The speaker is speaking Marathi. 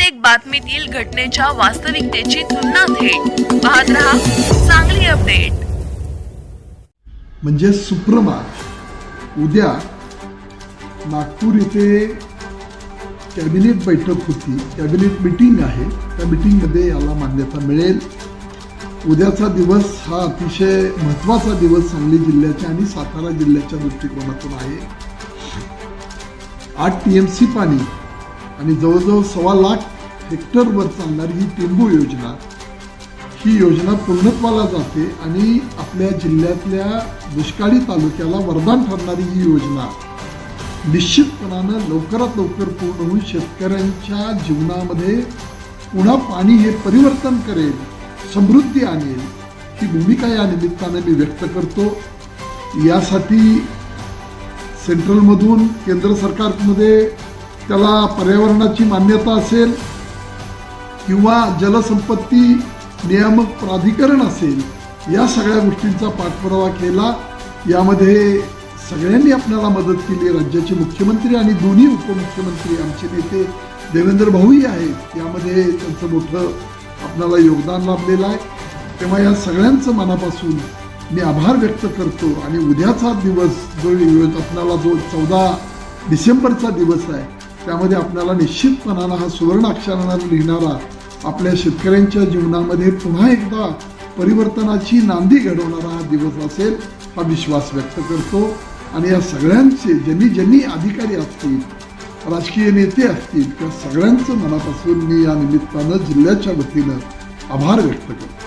प्रत्येक बातमीतील घटनेच्या वास्तविकतेची तुलना थेट पाहत रहा सांगली अपडेट। म्हणजे सुप्रमा उद्या नागपूर येथे कॅबिनेट बैठक होती, कॅबिनेट मीटिंग आहे। त्या मीटिंगमध्ये याला मान्यता मिळेल। उद्याचा दिवस हा अतिशय महत्त्वाचा दिवस सांगली जिल्ह्याच्या आणि सातारा जिल्ह्याच्या दृष्टिकोनातून आहे। 8 TMC पाणी आणि जवळजवळ 1.25 लाख हेक्टरवर चालणारी ही टेंबू योजना, ही योजना पूर्णत्वाला जाते आणि आपल्या जिल्ह्यातल्या दुष्काळी तालुक्याला वरदान ठरणारी ही योजना निश्चितपणानं लवकरात लवकर पूर्ण होऊन शेतकऱ्यांच्या जीवनामध्ये पुन्हा पाणी हे परिवर्तन करेल, समृद्धी आणेल, ही भूमिका या निमित्ताने मी व्यक्त करतो। यासाठी सेंट्रलमधून केंद्र सरकारमध्ये त्याला पर्यावरणाची मान्यता असेल किंवा जलसंपत्ती नियामक प्राधिकरण असेल, या सगळ्या गोष्टींचा पाठपुरावा केला। यामध्ये सगळ्यांनी आपल्याला मदत केली। राज्याचे मुख्यमंत्री आणि दोन्ही उपमुख्यमंत्री आमचे नेते देवेंद्र भाऊही आहेत, यामध्ये त्यांचं मोठं आपल्याला योगदान लाभलेलं आहे। तेव्हा या सगळ्यांचं मनापासून मी आभार व्यक्त करतो। आणि उद्याचा दिवस जो आपल्याला जो 14 डिसेंबरचा दिवस आहे, त्यामध्ये आपल्याला निश्चितपणानं हा सुवर्ण अक्षरानं लिहिणारा, आपल्या शेतकऱ्यांच्या जीवनामध्ये पुन्हा एकदा परिवर्तनाची नांदी घडवणारा हा दिवस असेल, हा विश्वास व्यक्त करतो। आणि या सगळ्यांचे ज्यांनी अधिकारी असतील, राजकीय नेते असतील, त्या सगळ्यांचं मनापासून मी या निमित्तानं जिल्ह्याच्या वतीनं आभार व्यक्त करतो।